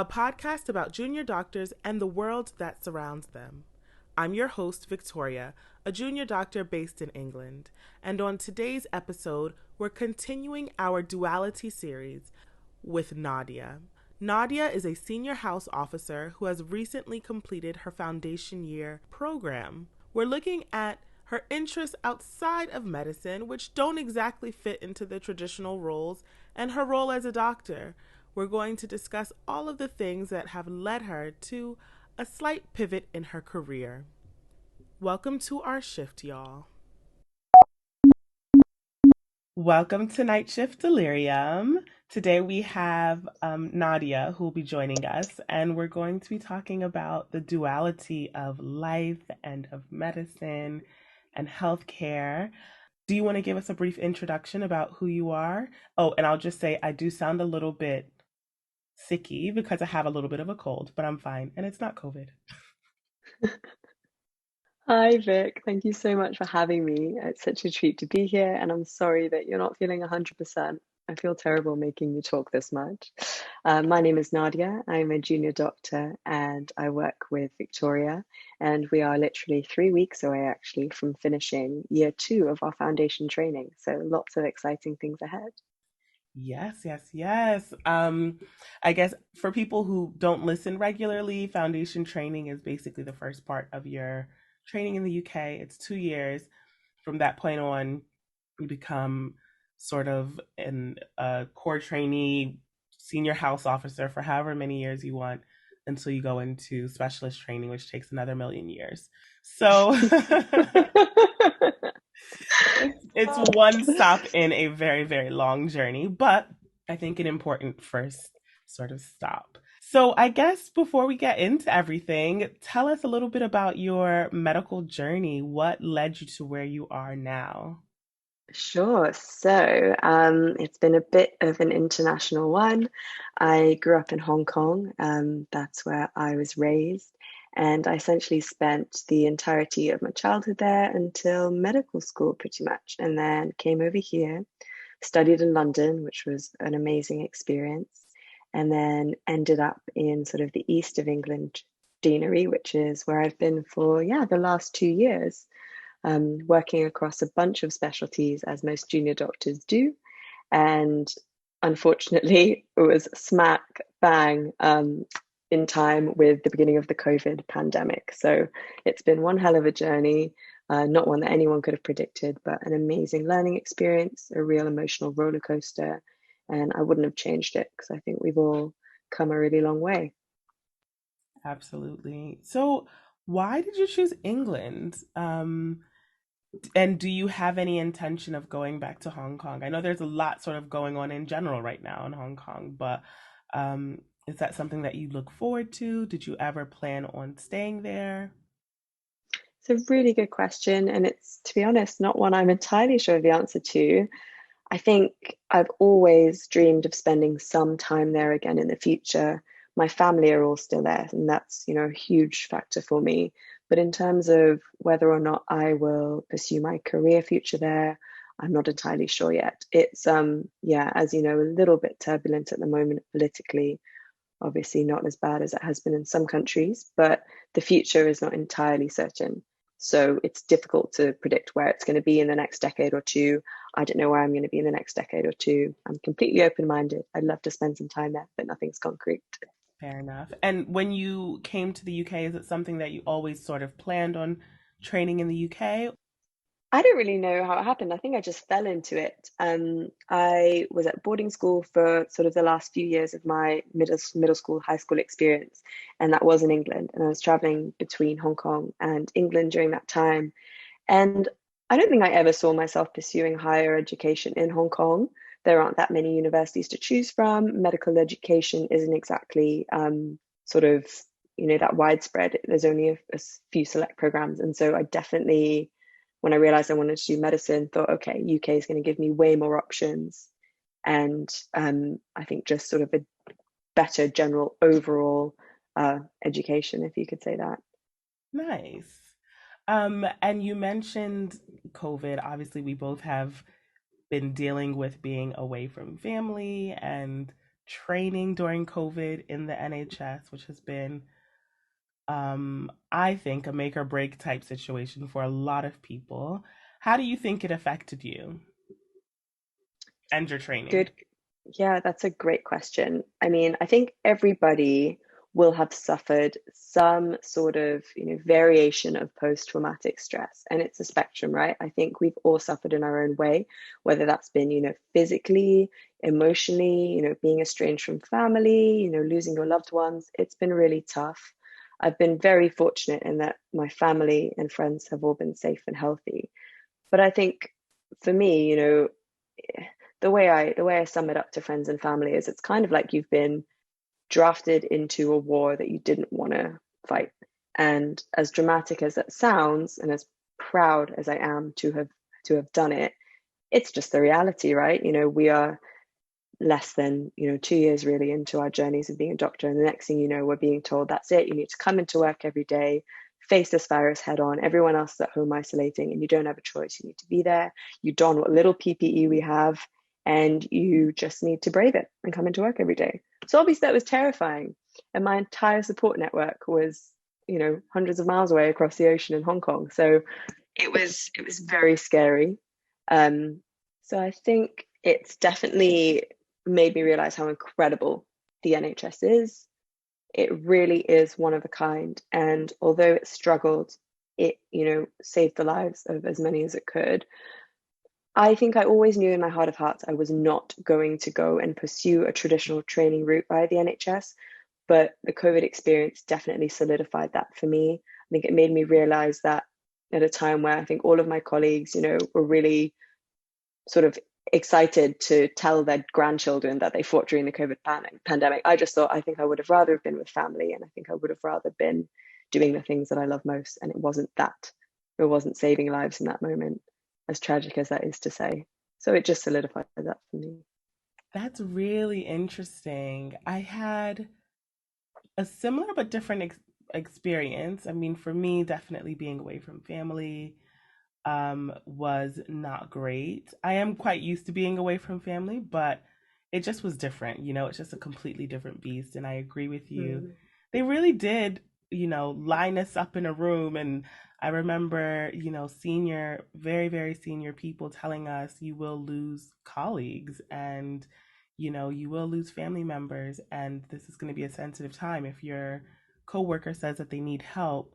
a podcast about junior doctors and the world that surrounds them. I'm your host, Victoria, a junior doctor based in England, and on today's episode, we're continuing our Duality series with Nadja. Nadja is a senior house officer who has recently completed her foundation year program. We're looking at her interests outside of medicine, which don't exactly fit into the traditional roles, and her role as a doctor. We're going to discuss all of the things that have led her to a slight pivot in her career. Welcome to our shift, y'all. Welcome to Night Shift Delirium. Today we have Nadja who will be joining us, and we're going to be talking about the duality of life and of medicine and healthcare. Do you want to give us a brief introduction about who you are? Oh, and I'll just say I do sound a little bit sicky because I have a little bit of a cold, but I'm fine, and it's not COVID. Hi, Vic. Thank you so much for having me. It's such a treat to be here, and I'm sorry that you're not feeling 100%. I feel terrible making you talk this much. My name is Nadja. I'm a junior doctor and I work with Victoria. And we are literally 3 weeks away, actually, from finishing year 2 of our foundation training. So lots of exciting things ahead. Yes, yes, yes. I guess for people who don't listen regularly, foundation training is basically the first part of your training in the UK. It's 2 years. From that point on, you become sort of a core trainee, senior house officer for however many years you want until you go into specialist training, which takes another million years. So it's one stop in a very, very long journey, but I think an important first sort of stop. So, I guess before we get into everything, tell us a little bit about your medical journey. What led you to where you are now? Sure. It's been a bit of an international one. I grew up in Hong Kong. That's where I was raised. And I essentially spent the entirety of my childhood there until medical school, pretty much. And then came over here, studied in London, which was an amazing experience. And then ended up in sort of the east of England, Deanery, which is where I've been for, yeah, the last 2 years, working across a bunch of specialties, as most junior doctors do. And unfortunately, it was smack bang in time with the beginning of the COVID pandemic. So it's been one hell of a journey, not one that anyone could have predicted, but an amazing learning experience, a real emotional roller coaster. And I wouldn't have changed it because I think we've all come a really long way. Absolutely. So, why did you choose England? And do you have any intention of going back to Hong Kong? I know there's a lot sort of going on in general right now in Hong Kong, but is that something that you look forward to? Did you ever plan on staying there? It's a really good question. And it's, to be honest, not one I'm entirely sure of the answer to. I think I've always dreamed of spending some time there again in the future. My family are all still there, and that's, a huge factor for me. But in terms of whether or not I will pursue my career future there, I'm not entirely sure yet. It's yeah, as you know, a little bit turbulent at the moment politically. Obviously not as bad as it has been in some countries, but the future is not entirely certain. So it's difficult to predict where it's going to be in the next decade or two. I don't know where I'm going to be in the next decade or two. I'm completely open-minded. I'd love to spend some time there, but nothing's concrete. Fair enough. And when you came to the UK, is it something that you always sort of planned on training in the UK? I don't really know how it happened. I think I just fell into it. I was at boarding school for sort of the last few years of my middle school, high school experience, and that was in England. And I was traveling between Hong Kong and England during that time. And I don't think I ever saw myself pursuing higher education in Hong Kong. There aren't that many universities to choose from. Medical education isn't exactly sort of, that widespread. There's only a few select programs. And so I definitely, when I realized I wanted to do medicine, thought, okay, UK is going to give me way more options. And I think just sort of a better general overall education, if you could say that. Nice. And you mentioned COVID. Obviously, we both have been dealing with being away from family and training during COVID in the NHS, which has been, I think, a make or break type situation for a lot of people. How do you think it affected you and your training? Good. Yeah, that's a great question. I mean, I think everybody will have suffered some sort of, variation of post-traumatic stress, and it's a spectrum, right? I think we've all suffered in our own way, whether that's been, physically, emotionally, being estranged from family, losing your loved ones. It's been really tough. I've been very fortunate in that my family and friends have all been safe and healthy. But I think for me, the way I sum it up to friends and family is it's kind of like you've been drafted into a war that you didn't want to fight. And as dramatic as that sounds, and as proud as I am to have done it, it's just the reality, right? We are less than 2 years really into our journeys of being a doctor, and the next thing you know, we're being told that's it. You need to come into work every day, face this virus head on. Everyone else is at home isolating, and you don't have a choice. You need to be there. You don what little PPE we have, and you just need to brave it and come into work every day. So obviously that was terrifying, and my entire support network was hundreds of miles away across the ocean in Hong Kong. So it was very scary. um so I think it's definitely made me realize how incredible the NHS is. It really is one of a kind. And although it struggled, it, saved the lives of as many as it could. I think I always knew in my heart of hearts I was not going to go and pursue a traditional training route by the NHS, but the COVID experience definitely solidified that for me. I think it made me realize that at a time where I think all of my colleagues, were really sort of excited to tell their grandchildren that they fought during the COVID pandemic. I just thought, I think I would have rather have been with family, and I think I would have rather been doing the things that I love most. And it wasn't that. It wasn't saving lives in that moment, as tragic as that is to say. So it just solidified that for me. That's really interesting. I had a similar but different experience. I mean, for me, definitely being away from family was not great. I am quite used to being away from family, but it just was different. It's just a completely different beast. And I agree with you. Mm. They really did, line us up in a room. And I remember, senior, very, very senior people telling us you will lose colleagues and, you will lose family members. And this is going to be a sensitive time. If your coworker says that they need help,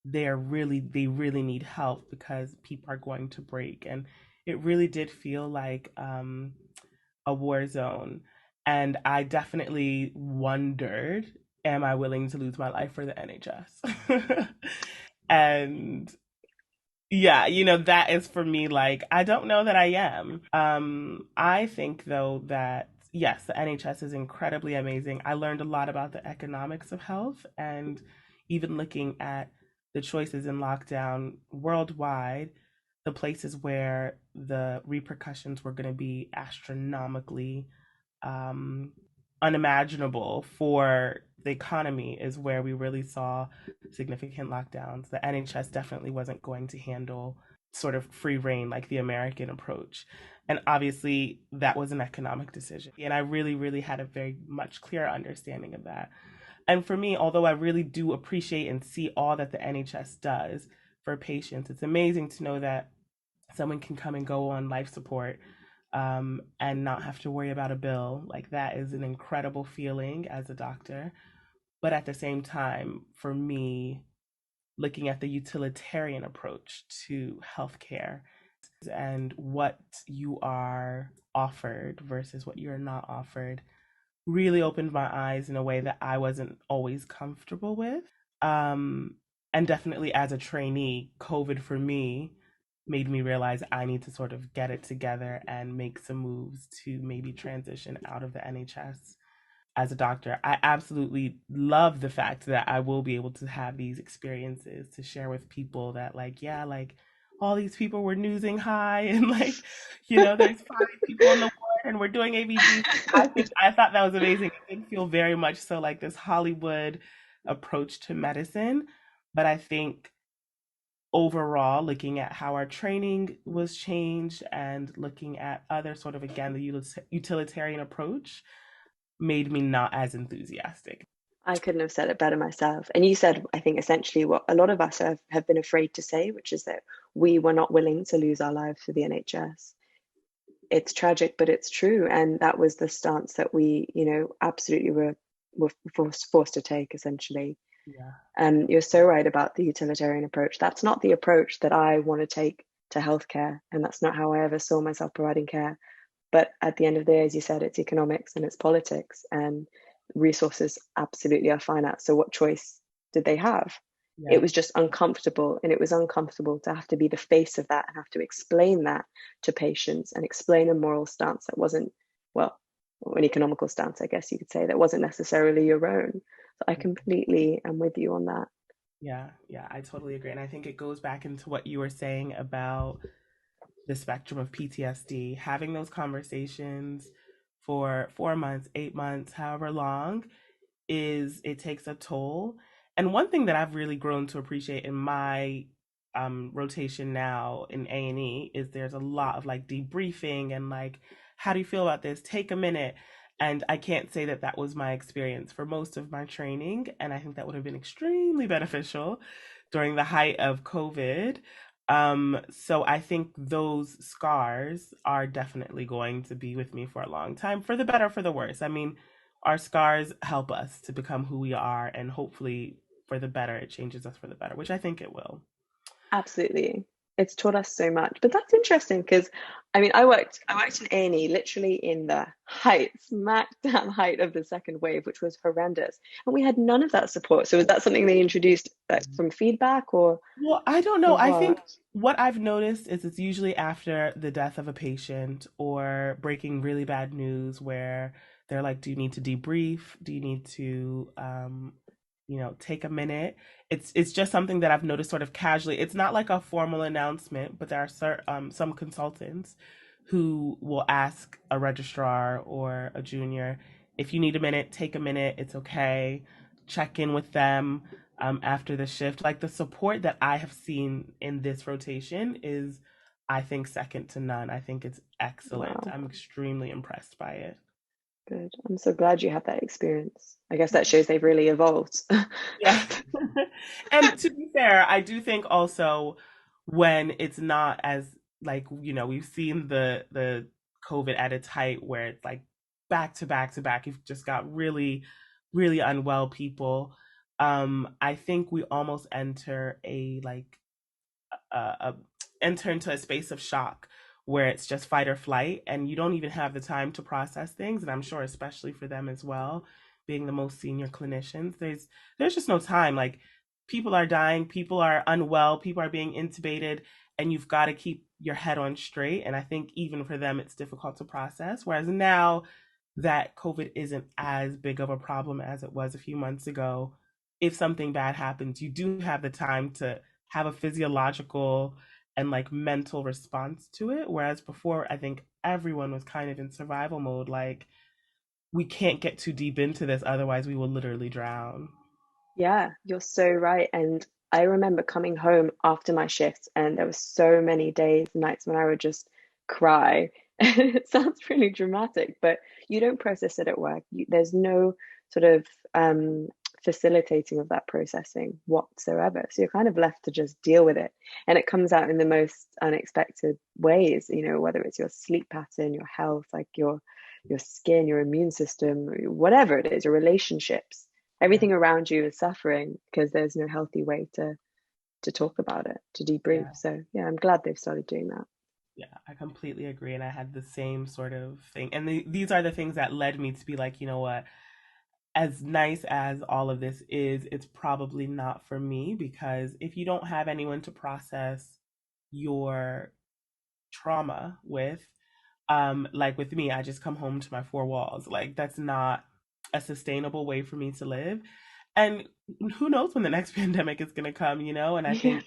they really need help because people are going to break. And it really did feel like a war zone. And I definitely wondered, am I willing to lose my life for the NHS? And yeah, that is for me, like, I don't know that I am. I think though that yes, the NHS is incredibly amazing. I learned a lot about the economics of health, and even looking at the choices in lockdown worldwide, the places where the repercussions were going to be astronomically um, unimaginable for the economy is where we really saw significant lockdowns. The NHS definitely wasn't going to handle sort of free reign like the American approach. And obviously, that was an economic decision. And I really, really had a very much clearer understanding of that. And for me, although I really do appreciate and see all that the NHS does for patients, it's amazing to know that someone can come and go on life support and not have to worry about a bill. Like, that is an incredible feeling as a doctor. But at the same time, for me, looking at the utilitarian approach to healthcare and what you are offered versus what you're not offered really opened my eyes in a way that I wasn't always comfortable with. Um, and definitely as a trainee, COVID for me made me realize I need to sort of get it together and make some moves to maybe transition out of the NHS as a doctor. I absolutely love the fact that I will be able to have these experiences to share with people that, like, yeah, like all these people were newsing high and like, there's 5 people in the ward and we're doing ABGs. I thought that was amazing. It did feel very much so like this Hollywood approach to medicine. But I think overall, looking at how our training was changed and looking at other sort of, again, the utilitarian approach, made me not as enthusiastic. I couldn't have said it better myself. And you said, I think, essentially what a lot of us have been afraid to say, which is that we were not willing to lose our lives for the NHS. It's tragic, but it's true. And that was the stance that we, absolutely were forced to take, essentially. Yeah. You're so right about the utilitarian approach. That's not the approach that I want to take to healthcare. And that's not how I ever saw myself providing care. But at the end of the day, as you said, it's economics and it's politics, and resources absolutely are finite. So what choice did they have? It Yeah. was just uncomfortable, and it was uncomfortable to have to be the face of that and have to explain that to patients and explain a moral stance that wasn't, well, an economical stance, I guess you could say, that wasn't necessarily your own. So I completely am with you on that. Yeah, yeah, I totally agree. And I think it goes back into what you were saying about the spectrum of PTSD, having those conversations for 4 months, 8 months, however long, is it takes a toll. And one thing that I've really grown to appreciate in my rotation now in A&E is there's a lot of like debriefing and like, how do you feel about this? Take a minute. And I can't say that that was my experience for most of my training. And I think that would have been extremely beneficial during the height of COVID. So I think those scars are definitely going to be with me for a long time, for the better, for the worse. I mean, our scars help us to become who we are, and hopefully for the better, it changes us for the better, which I think it will. Absolutely. It's taught us so much. But that's interesting because I mean I worked in A&E literally in the height, smack down height of the second wave, which was horrendous. And we had none of that support. So was that something they introduced from feedback Well, I don't know. or I what? think what I've noticed is it's usually after the death of a patient or breaking really bad news where they're like, do you need to debrief? Do you need to, take a minute? It's just something that I've noticed sort of casually. It's not like a formal announcement, but there are some consultants who will ask a registrar or a junior, if you need a minute, take a minute. It's okay. Check in with them after the shift. Like the support that I have seen in this rotation is, I think, second to none. I think it's excellent. Wow, I'm extremely impressed by it. good. I'm so glad you had that experience. I guess that shows they've really evolved. Yeah. And to be fair, I do think also when it's not as like, we've seen the COVID at its height where it's like back to back to back. You've just got really, really unwell people. I think we almost enter a like uh, enter into a space of shock where it's just fight or flight and you don't even have the time to process things. And I'm sure especially for them as well, being the most senior clinicians, there's just no time. Like people are dying, people are unwell, people are being intubated, and you've got to keep your head on straight. And I think even for them it's difficult to process, whereas now that COVID isn't as big of a problem as it was a few months ago, if something bad happens you do have the time to have a physiological and like mental response to it. Whereas before, I think everyone was kind of in survival mode. Like, we can't get too deep into this, otherwise, we will literally drown. Yeah, you're so right. And I remember coming home after my shifts, and there were so many days, nights when I would just cry. And it sounds really dramatic, but you don't process it at work. There's no sort of facilitating of that processing whatsoever. So you're kind of left to just deal with it. And it comes out in the most unexpected ways, whether it's your sleep pattern, your health, like your skin, your immune system, whatever it is, your relationships, Yeah, everything around you is suffering because there's no healthy way to talk about it, to debrief. yeah, So yeah, I'm glad they've started doing that. yeah. I completely agree. And I had the same sort of thing. And these are the things that led me to be like, you know what? As nice as all of this is, it's probably not for me because if you don't have anyone to process your trauma with, like with me, I just come home to my four walls. Like that's not a sustainable way for me to live. And who knows when the next pandemic is going to come, And I Yeah. think,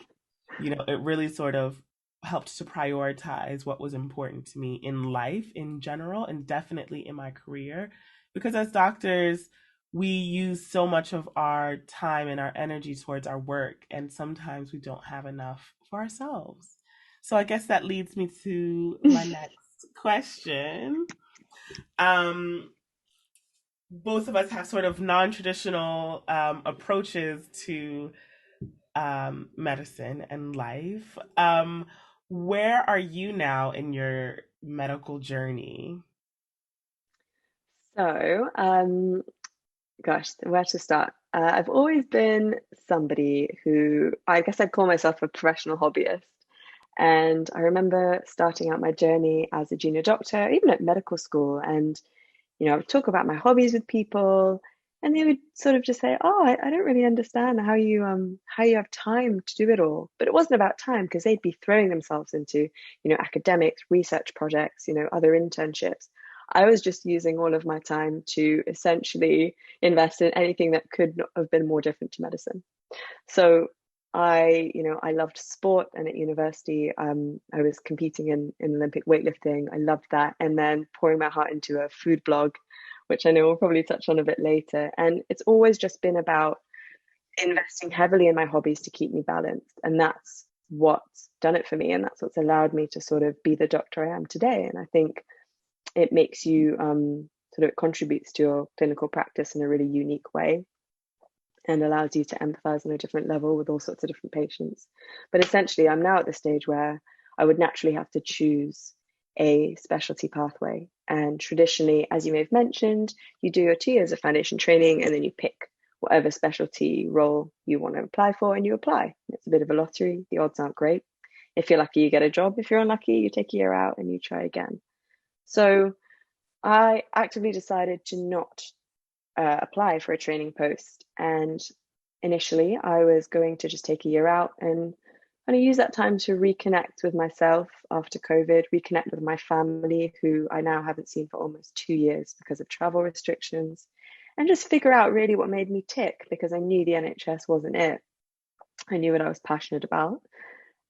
it really sort of helped to prioritize what was important to me in life in general and definitely in my career. Because as doctors, we use so much of our time and our energy towards our work, and sometimes we don't have enough for ourselves. So I guess that leads me to my next question. Um, both of us have sort of non-traditional approaches to medicine and life. Where are you now in your medical journey? So, gosh, where to start? I've always been somebody who I guess I'd call myself a professional hobbyist. And I remember starting out my journey as a junior doctor, even at medical school. And I would talk about my hobbies with people, and they would sort of just say, "Oh, I don't really understand how you have time to do it all." But it wasn't about time because they'd be throwing themselves into, academics, research projects, other internships. I was just using all of my time to essentially invest in anything that could not have been more different to medicine. So I loved sport, and at university, I was competing in Olympic weightlifting. I loved that, and then pouring my heart into a food blog, which I know we'll probably touch on a bit later. And it's always just been about investing heavily in my hobbies to keep me balanced, and that's what's done it for me, and that's what's allowed me to sort of be the doctor I am today. And I think it makes you sort of it contributes to your clinical practice in a really unique way and allows you to empathize on a different level with all sorts of different patients. But essentially, I'm now at the stage where I would naturally have to choose a specialty pathway. And traditionally, as you may have mentioned, you do your 2 years of foundation training and then you pick whatever specialty role you want to apply for and you apply. It's a bit of a lottery. The odds aren't great. If you're lucky, you get a job. If you're unlucky, you take a year out and you try again. So I actively decided to not apply for a training post. And initially, I was going to just take a year out and kind of use that time to reconnect with myself after COVID, reconnect with my family, who I now haven't seen for almost 2 years because of travel restrictions, and just figure out really what made me tick because I knew the NHS wasn't it. I knew what I was passionate about.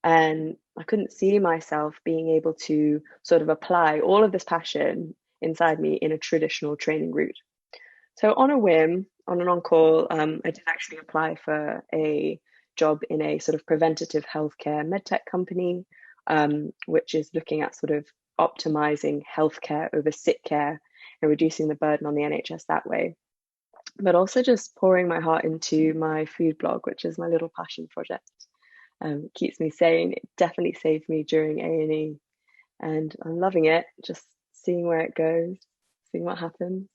And I couldn't see myself being able to sort of apply all of this passion inside me in a traditional training route. So on a whim, on an on-call, I did actually apply for a job in a sort of preventative healthcare medtech company, which is looking at sort of optimizing healthcare over sick care and reducing the burden on the NHS that way. But also just pouring my heart into my food blog, which is my little passion project. Keeps me sane. It definitely saved me during A&E, and I'm loving it. Just seeing where it goes, seeing what happens.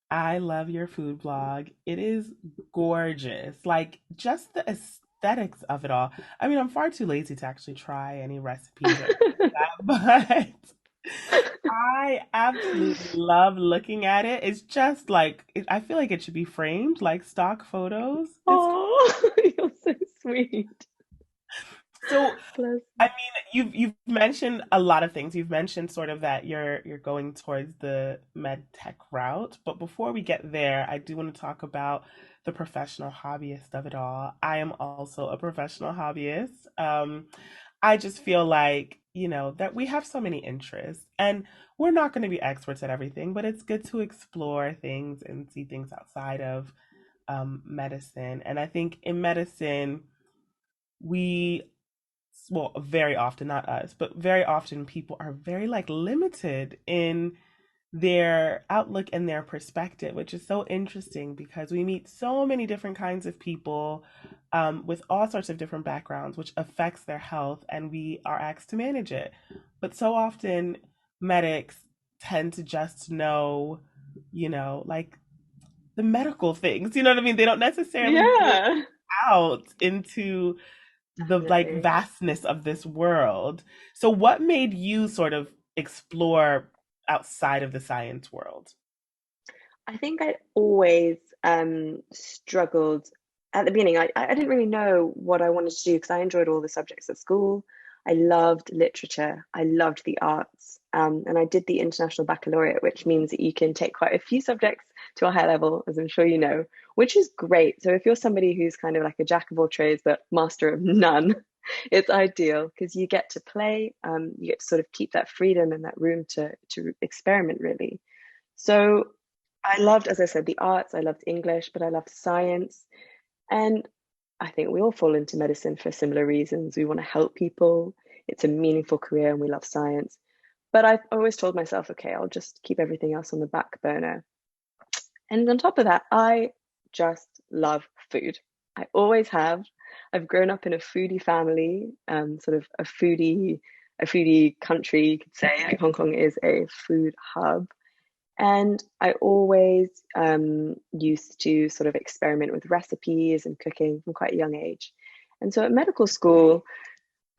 I love your food blog. It is gorgeous. Like just the aesthetics of it all. I mean, I'm far too lazy to actually try any recipes or anything like that, but I absolutely love looking at it. It's just like I feel like it should be framed like stock photos. It's Oh, you're so sweet. so Bless. I mean, you've mentioned a lot of things. You've mentioned sort of that you're going towards the med tech route, but before we get there, I do want to talk about the professional hobbyist of it all. I am also a professional hobbyist. I just feel like, that we have so many interests and we're not going to be experts at everything, but it's good to explore things and see things outside of medicine. And I think in medicine, we well, very often, not us, but very often people are very like limited in their outlook and their perspective, which is so interesting because we meet so many different kinds of people with all sorts of different backgrounds, which affects their health, and we are asked to manage it. But so often, medics tend to just know, like the medical things. You know what I mean? They don't necessarily dig Yeah, out into the like definitely. vastness of this world. So what made you sort of explore outside of the science world? I think I always struggled at the beginning. I didn't really know what I wanted to do because I enjoyed all the subjects at school. I loved literature. I loved the arts. And I did the International Baccalaureate, which means that you can take quite a few subjects to a high level, as I'm sure you know, which is great. So if you're somebody who's kind of like a jack of all trades but master of none, it's ideal because you get to play, you get to sort of keep that freedom and that room to experiment really. So I loved, as I said, the arts, I loved English, but I loved science. And I think we all fall into medicine for similar reasons. We want to help people, it's a meaningful career, and we love science. But I've always told myself, okay, I'll just keep everything else on the back burner. And on top of that, I just love food. I always have. I've grown up in a foodie family, sort of a foodie country, you could say. Like Hong Kong is a food hub. And I always used to sort of experiment with recipes and cooking from quite a young age. And so at medical school,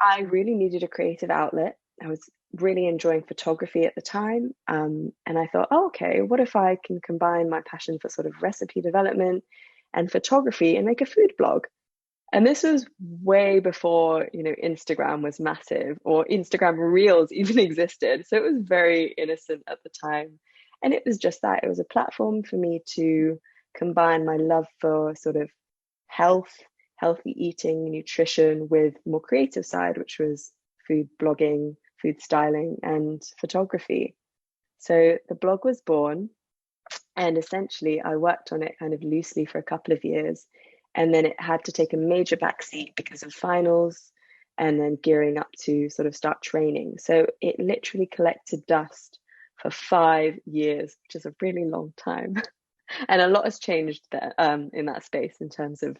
I really needed a creative outlet. I was really enjoying photography at the time. And I thought, oh, okay, what if I can combine my passion for sort of recipe development and photography and make a food blog? And this was way before, Instagram was massive or Instagram Reels even existed. So it was very innocent at the time. And it was just that it was a platform for me to combine my love for sort of health, healthy eating, nutrition with more creative side, which was food blogging, food styling, and photography. So the blog was born, and essentially, I worked on it kind of loosely for a couple of years. And then it had to take a major backseat because of finals and then gearing up to sort of start training. So it literally collected dust for 5 years, which is a really long time. And a lot has changed there in that space in terms of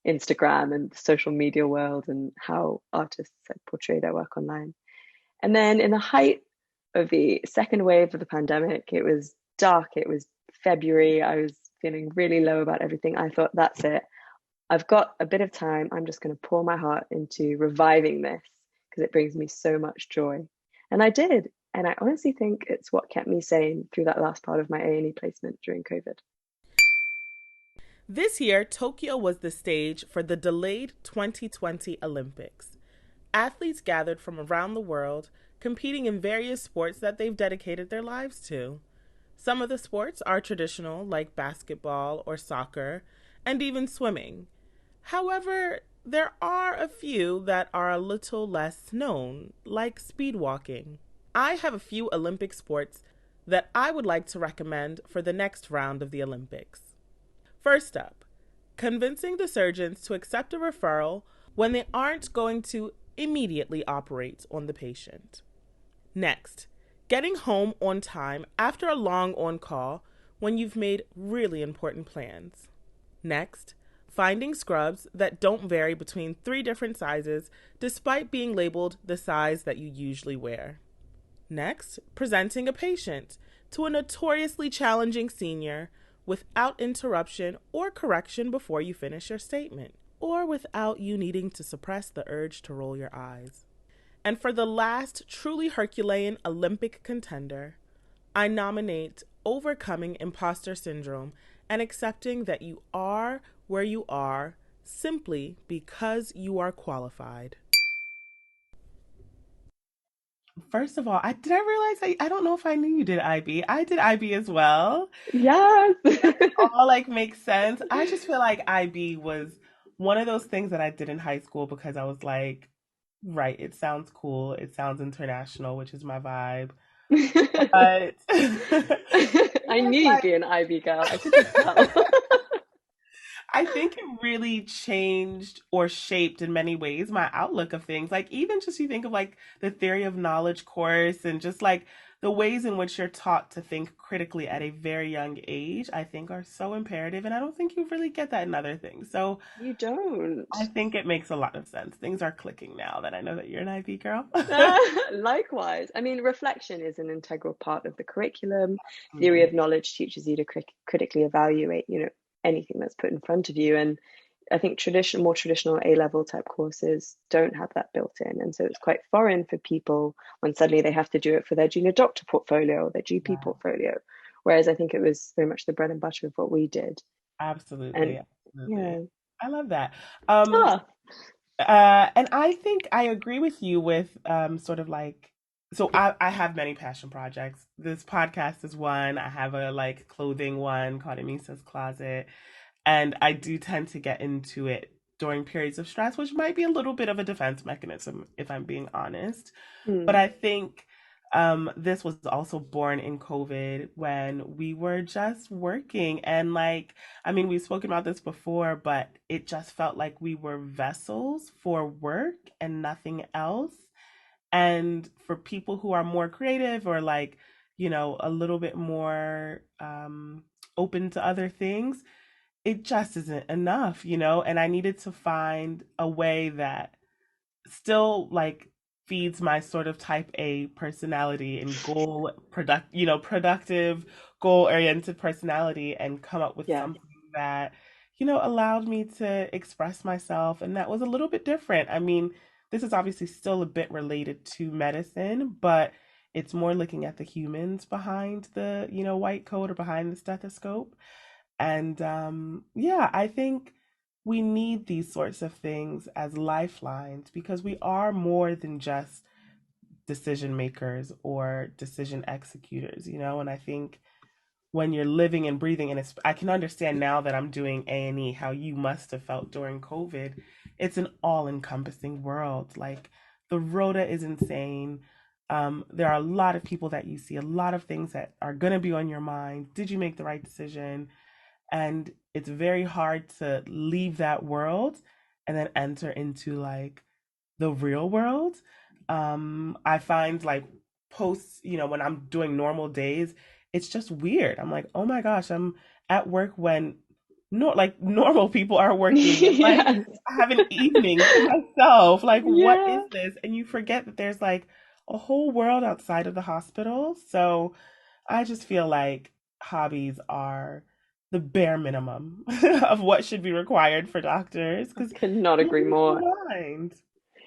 Instagram and the social media world and how artists portray their work online. And then in the height of the second wave of the pandemic, it was dark. It was February. I was feeling really low about everything. I thought, that's it. I've got a bit of time. I'm just going to pour my heart into reviving this because it brings me so much joy. And I did. And I honestly think it's what kept me sane through that last part of my A&E placement during COVID. This year, Tokyo was the stage for the delayed 2020 Olympics. Athletes gathered from around the world, competing in various sports that they've dedicated their lives to. Some of the sports are traditional, like basketball or soccer, and even swimming. However, there are a few that are a little less known, like speed walking. I have a few Olympic sports that I would like to recommend for the next round of the Olympics. First up, convincing the surgeons to accept a referral when they aren't going to immediately operate on the patient. Next, getting home on time after a long on call when you've made really important plans. Next, finding scrubs that don't vary between 3 different sizes despite being labeled the size that you usually wear. Next, presenting a patient to a notoriously challenging senior without interruption or correction before you finish your statement, or without you needing to suppress the urge to roll your eyes. And for the last truly Herculean Olympic contender, I nominate overcoming imposter syndrome and accepting that you are where you are simply because you are qualified. First of all, did I realize I don't know if I knew you did IB. I did IB as well. Yes. All like makes sense. I just feel like IB was one of those things that I did in high school because I was like, right, it sounds cool. It sounds international, which is my vibe. But it I was knew you'd like be an Ivy girl. I could just tell. I think it really changed or shaped in many ways my outlook of things. Like even just you think of like the theory of knowledge course and just like the ways in which you're taught to think critically at a very young age, I think are so imperative. And I don't think you really get that in other things. So You don't. I think it makes a lot of sense. Things are clicking now that I know that you're an IB girl. Likewise. I mean, reflection is an integral part of the curriculum. Theory Absolutely. of knowledge teaches you to critically evaluate, anything that's put in front of you. And I think more traditional A-level type courses don't have that built in. And so it's quite foreign for people when suddenly they have to do it for their junior doctor portfolio or their GP Yeah, portfolio. Whereas I think it was very much the bread and butter of what we did. And absolutely. yeah. Absolutely. I love that. Um, Ah, and I think I agree with you with sort of like so I have many passion projects. This podcast is one. I have a like clothing one called Amisa's Closet. And I do tend to get into it during periods of stress, which might be a little bit of a defense mechanism, if I'm being honest. But hmm, I think this was also born in COVID when we were just working. And like, I mean, we've spoken about this before, but it just felt like we were vessels for work and nothing else. And for people who are more creative or like, a little bit more open to other things, it just isn't enough. And I needed to find a way that still like feeds my sort of type A personality and productive, goal oriented personality, and come up with Yeah. something that, allowed me to express myself and that was a little bit different. I mean, this is obviously still a bit related to medicine, but it's more looking at the humans behind the, white coat or behind the stethoscope. And yeah, I think we need these sorts of things as lifelines because we are more than just decision makers or decision executors. And I think when you're living and breathing, and I can understand now that I'm doing A&E how you must have felt during COVID. It's an all-encompassing world. Like the rota is insane. There are a lot of people that you see, a lot of things that are going to be on your mind. Did you make the right decision? And it's very hard to leave that world and then enter into like the real world. I find like posts, when I'm doing normal days, it's just weird. I'm like, oh my gosh, I'm at work when like normal people are working, and like Yes. I have an evening to myself. Like, what is Yeah. this? And you forget that there's like a whole world outside of the hospital. So I just feel like hobbies are the bare minimum of what should be required for doctors I because could not you agree lose more. your mind.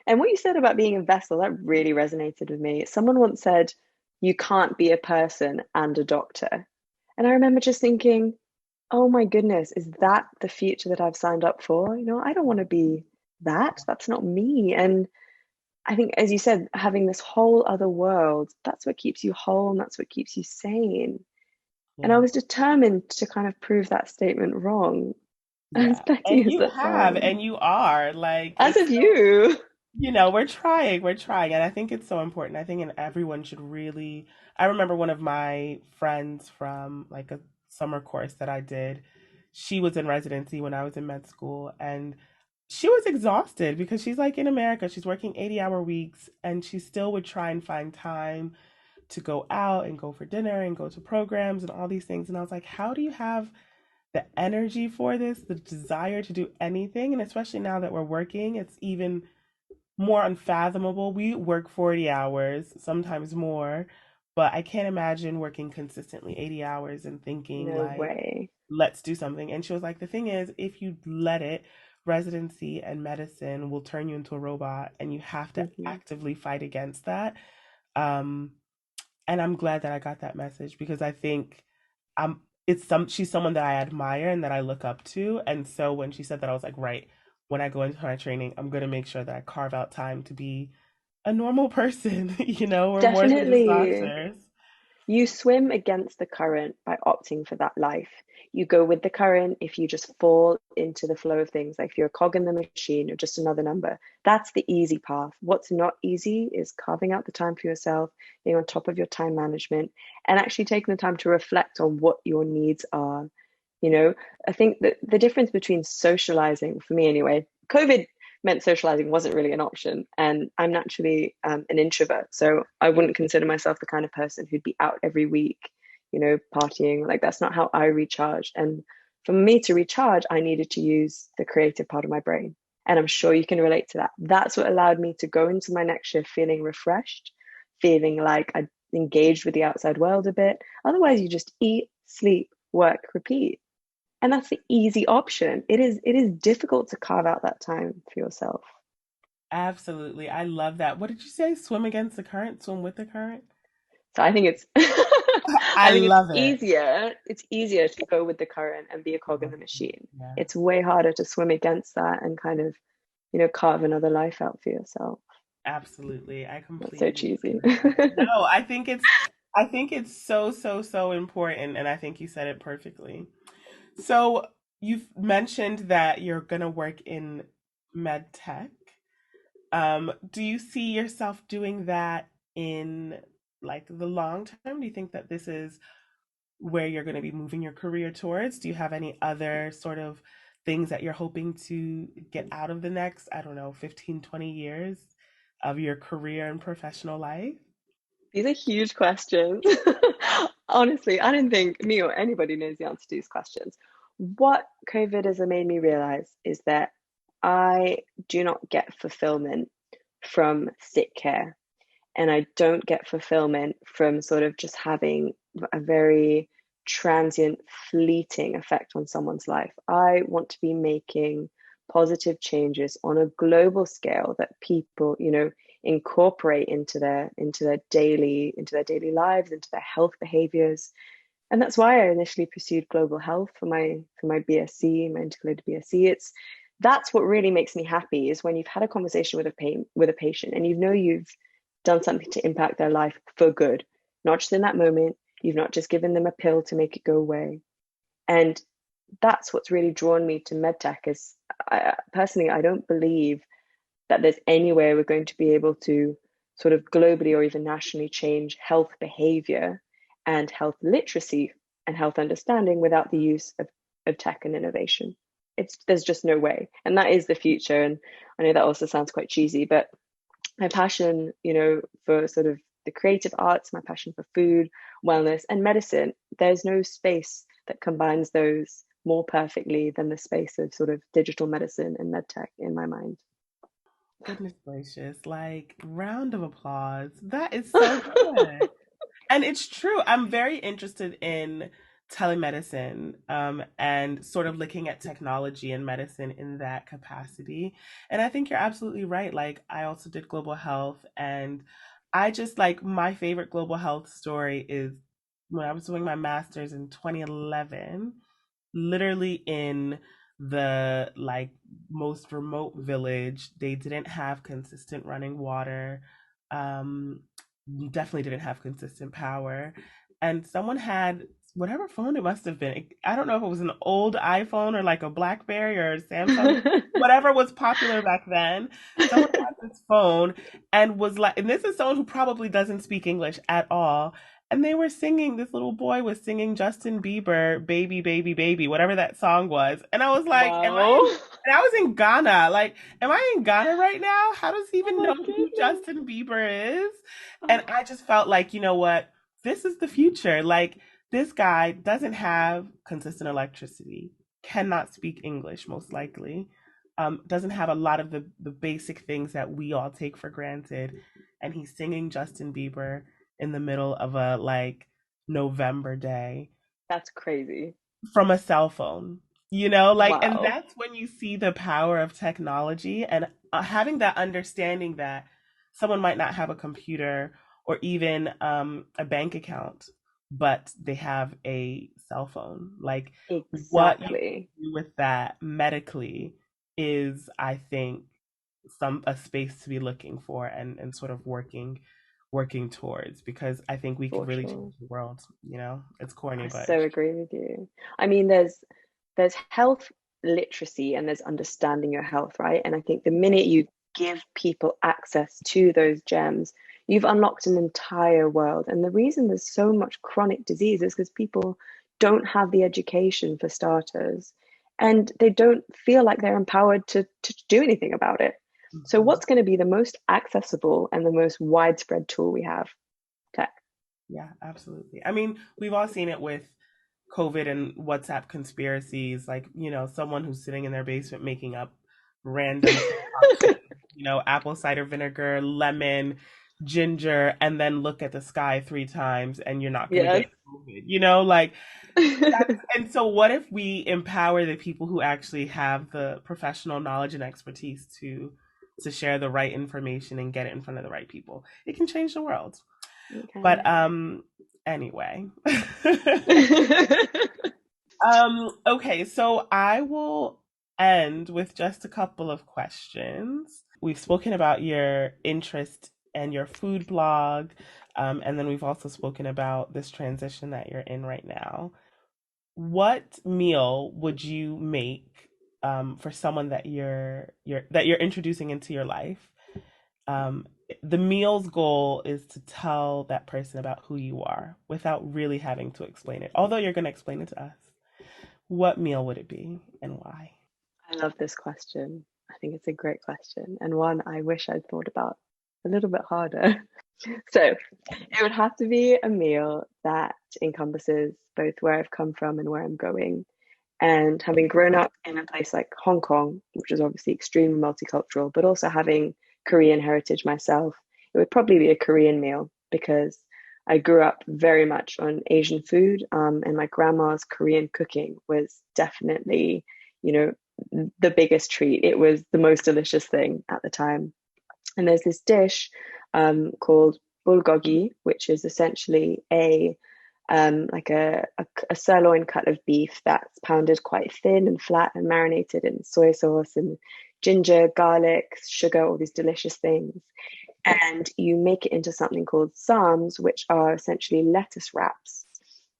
And what you said about being a vessel, that really resonated with me. Someone once said, you can't be a person and a doctor. And I remember just thinking, oh my goodness, is that the future that I've signed up for? I don't want to be that. That's not me. And I think, as you said, having this whole other world, that's what keeps you whole and that's what keeps you sane. And I Yeah. was determined to kind of prove that statement wrong, as Yeah. petty And as you that have, sounds. and you are like, As it's of you. we're trying. And I think it's so important. I think and everyone should really, I remember one of my friends from like a summer course that I did. She was in residency when I was in med school, and she was exhausted because she's like in America, she's working 80-hour weeks, and she still would try and find time to go out and go for dinner and go to programs and all these things. And I was like, how do you have the energy for this, the desire to do anything? And especially now that we're working, it's even more unfathomable. We work 40 hours, sometimes more, but I can't imagine working consistently 80 hours and thinking No like, way. let's do something. And she was like, the thing is, if you let it, residency and medicine will turn you into a robot and you have to Hmm. actively fight against that. Um, and I'm glad that I got that message because I think she's someone that I admire and that I look up to. And so when she said that, I was like, right, when I go into my training, I'm gonna make sure that I carve out time to be a normal person. We're more than just Definitely. doctors. You swim against the current by opting for that life. You go with the current if you just fall into the flow of things. Like if you're a cog in the machine, you're just another number. That's the easy path. What's not easy is carving out the time for yourself, being on top of your time management, and actually taking the time to reflect on what your needs are. You know, I think that the difference between socializing, for me anyway, COVID meant socializing wasn't really an option. And I'm naturally an introvert. So I wouldn't consider myself the kind of person who'd be out every week, partying. Like that's not how I recharge. And for me to recharge, I needed to use the creative part of my brain. And I'm sure you can relate to that. That's what allowed me to go into my next shift feeling refreshed, feeling like I engaged with the outside world a bit. Otherwise, you just eat, sleep, work, repeat, and that's the easy option. It is difficult to carve out that time for yourself. Absolutely. I love that. What did you say? Swim against the current, swim with the current? So I think it's I I think it's love it. easier it's easier to go with the current and be a cog in the machine. Yeah. It's way harder to swim against that and kind of carve another life out for yourself. Absolutely. I That's so completely agree cheesy. with that. No, I think it's so, so, so important, and I think you said it perfectly. So you've mentioned that you're gonna work in med tech. Do you see yourself doing that in like the long term? Do you think that this is where you're going to be moving your career towards? Do you have any other sort of things that you're hoping to get out of the next, I don't know, 15, 20 years? of your career and professional life? These are huge questions. Honestly, I don't think me or anybody knows the answer to these questions. What COVID has made me realize is that I do not get fulfillment from sick care, and I don't get fulfillment from sort of just having a very transient, fleeting effect on someone's life. I want to be making positive changes on a global scale that people, incorporate into their daily lives, into their health behaviors. And that's why I initially pursued global health for my BSc, my integrated BSc. That's what really makes me happy, is when you've had a conversation with a patient, and you've done something to impact their life for good, not just in that moment. You've not just given them a pill to make it go away. And that's what's really drawn me to medtech. Is personally, I don't believe that there's any way we're going to be able to sort of globally or even nationally change health behavior and health literacy and health understanding without the use of tech and innovation. There's just no way. And that is the future. And I know that also sounds quite cheesy, but my passion, for sort of the creative arts, my passion for food, wellness, and medicine, there's no space that combines those more perfectly than the space of sort of digital medicine and medtech in my mind. Goodness gracious, like round of applause. That is so good. And it's true. I'm very interested in telemedicine, and sort of looking at technology and medicine in that capacity. And I think you're absolutely right. Like, I also did global health, and I just like my favorite global health story is when I was doing my master's in 2011, literally in the like most remote village. They didn't have consistent running water. Um, Definitely didn't have consistent power. And someone had whatever phone it must have been. I don't know if it was an old iPhone or like a BlackBerry or a Samsung, whatever was popular back then. Someone had this phone and was like, and this is someone who probably doesn't speak English at all. And they were singing, this little boy was singing Justin Bieber, Baby, Baby, Baby, whatever that song was. And I was like, Wow. and I was in Ghana. Like, am I in Ghana right now? How does he Oh even my know who goodness. Justin Bieber is? And Oh, I just felt like, you know what? This is the future. Like, this guy doesn't have consistent electricity, cannot speak English, most likely, doesn't have a lot of the basic things that we all take for granted. And he's singing Justin Bieber in the middle of a like November day that's crazy. from a cell phone, you know, like, and Wow. that's when you see the power of technology and having that understanding that someone might not have a computer or even a bank account, but they have a cell phone. Like, what you Exactly. do with that medically is, I think, some a space to be looking for and sort of working towards, because I think we could For really sure. change the world. You know, it's corny, I but so agree with you. I mean, there's health literacy and there's understanding your health, right? And I think the minute you give people access to those gems, you've unlocked an entire world. And the reason there's so much chronic disease is because people don't have the education for starters, and they don't feel like they're empowered to do anything about it. So Mhm. what's going to be the most accessible and the most widespread tool we have? Tech. Yeah, absolutely. I mean, we've all seen it with COVID and WhatsApp conspiracies, like, you know, someone who's sitting in their basement making up random concoction, you know, apple cider vinegar, lemon, ginger, and then look at the sky 3 times and you're not going to Yes. get COVID, you know, like that's, and so what if we empower the people who actually have the professional knowledge and expertise to share the right information and get it in front of the right people? It can change the world. Okay. But anyway. Okay, so I will end with just a couple of questions. We've spoken about your interest and your food blog, and then we've also spoken about this transition that you're in right now. What meal would you make for someone that you're introducing into your life? Um, the meal's goal is to tell that person about who you are without really having to explain it. Although you're going to explain it to us. What meal would it be and why? I love this question. I think it's a great question and one I wish I'd thought about a little bit harder. So it would have to be a meal that encompasses both where I've come from and where I'm going. And having grown up in a place like Hong Kong, which is obviously extremely multicultural, but also having Korean heritage myself, it would probably be a Korean meal because I grew up very much on Asian food, and my grandma's Korean cooking was definitely, you know, the biggest treat. It was the most delicious thing at the time. And there's this dish called bulgogi, which is essentially a sirloin cut of beef that's pounded quite thin and flat and marinated in soy sauce and ginger, garlic, sugar, all these delicious things. And you make it into something called sams, which are essentially lettuce wraps.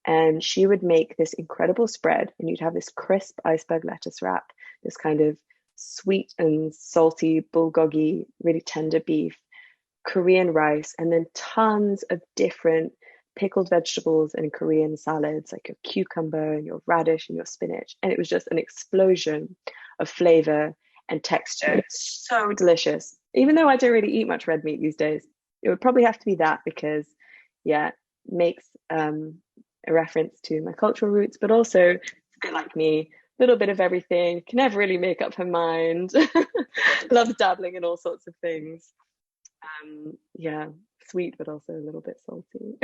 And she would make this incredible spread, and you'd have this crisp iceberg lettuce wrap, this kind of sweet and salty bulgogi, really tender beef, Korean rice, and then tons of different pickled vegetables and Korean salads, like your cucumber and your radish and your spinach. And it was just an explosion of flavor and texture. It's so delicious. Even though I don't really eat much red meat these days, it would probably have to be that because, yeah, it makes a reference to my cultural roots, but also it's a bit like me, a little bit of everything, can never really make up her mind, loves dabbling in all sorts of things. Yeah, sweet, but also a little bit salty.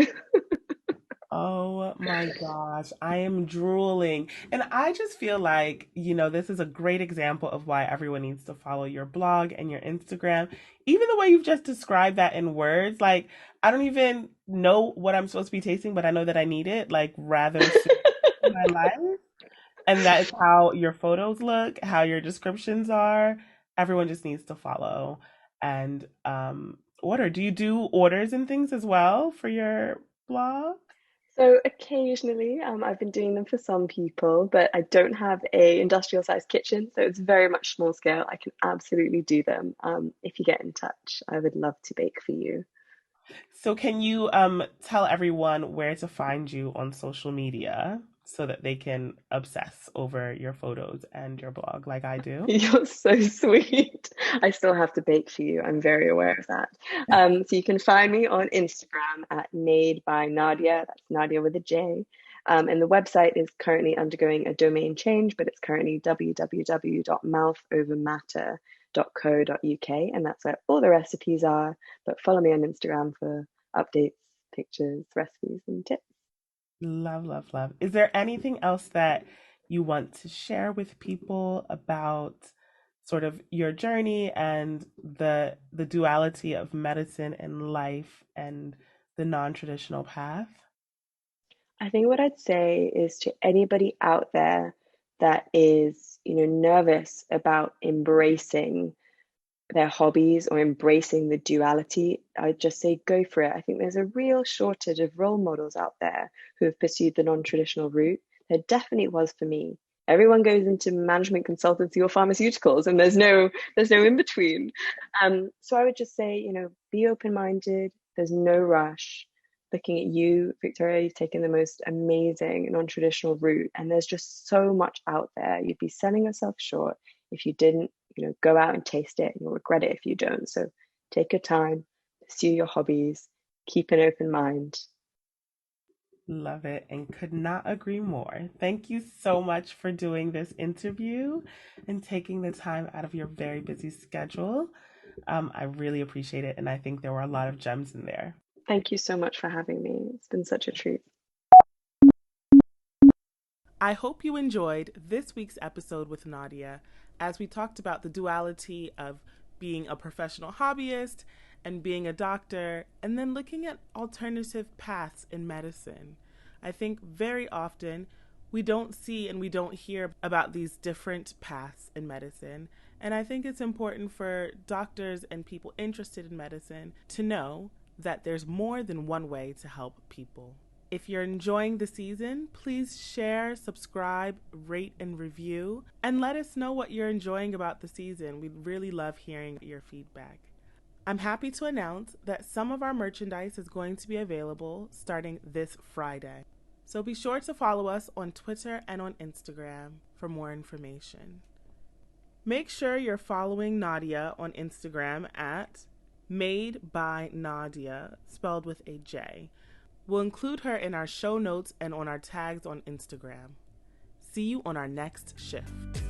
Oh my gosh, I am drooling. And I just feel like, this is a great example of why everyone needs to follow your blog and your Instagram. Even the way you've just described that in words, like, I don't even know what I'm supposed to be tasting, but I know that I need it, like, rather soon in my life. And that is how your photos look, how your descriptions are. Everyone just needs to follow and order. Do you do orders and things as well for your blog? So occasionally, I've been doing them for some people, but I don't have a industrial sized kitchen, so it's very much small scale. I can absolutely do them. If you get in touch, I would love to bake for you. So can you tell everyone where to find you on social media so that they can obsess over your photos and your blog like I do? You're so sweet. I still have to bake for you. I'm very aware of that. So you can find me on Instagram at Made by Nadja. That's Nadja with a J. And the website is currently undergoing a domain change, but it's currently www.mouthovermatter.co.uk. And that's where all the recipes are. But follow me on Instagram for updates, pictures, recipes, and tips. Love, love, love. Is there anything else that you want to share with people about sort of your journey and the duality of medicine and life and the non-traditional path? I think what I'd say is to anybody out there that is, nervous about embracing their hobbies or embracing the duality, I'd just say go for it. I think there's a real shortage of role models out there who have pursued the non-traditional route. There definitely was for me. Everyone goes into management consultancy or pharmaceuticals, and there's no in between. So I would just say, be open-minded. There's no rush. Looking at you, Victoria, you've taken the most amazing non-traditional route, and there's just so much out there. You'd be selling yourself short if you didn't, go out and taste it, and you'll regret it if you don't. So take your time, pursue your hobbies, keep an open mind. Love it and could not agree more. Thank you so much for doing this interview and taking the time out of your very busy schedule. I really appreciate it, and I think there were a lot of gems in there. Thank you so much for having me. It's been such a treat. I hope you enjoyed this week's episode with Nadja as we talked about the duality of being a professional hobbyist and being a doctor, and then looking at alternative paths in medicine. I think very often we don't see and we don't hear about these different paths in medicine. And I think it's important for doctors and people interested in medicine to know that there's more than one way to help people. If you're enjoying the season, please share, subscribe, rate, and review, and let us know what you're enjoying about the season. We'd really love hearing your feedback. I'm happy to announce that some of our merchandise is going to be available starting this Friday. So be sure to follow us on Twitter and on Instagram for more information. Make sure you're following Nadja on Instagram at Made by Nadja, spelled with a J. We'll include her in our show notes and on our tags on Instagram. See you on our next shift.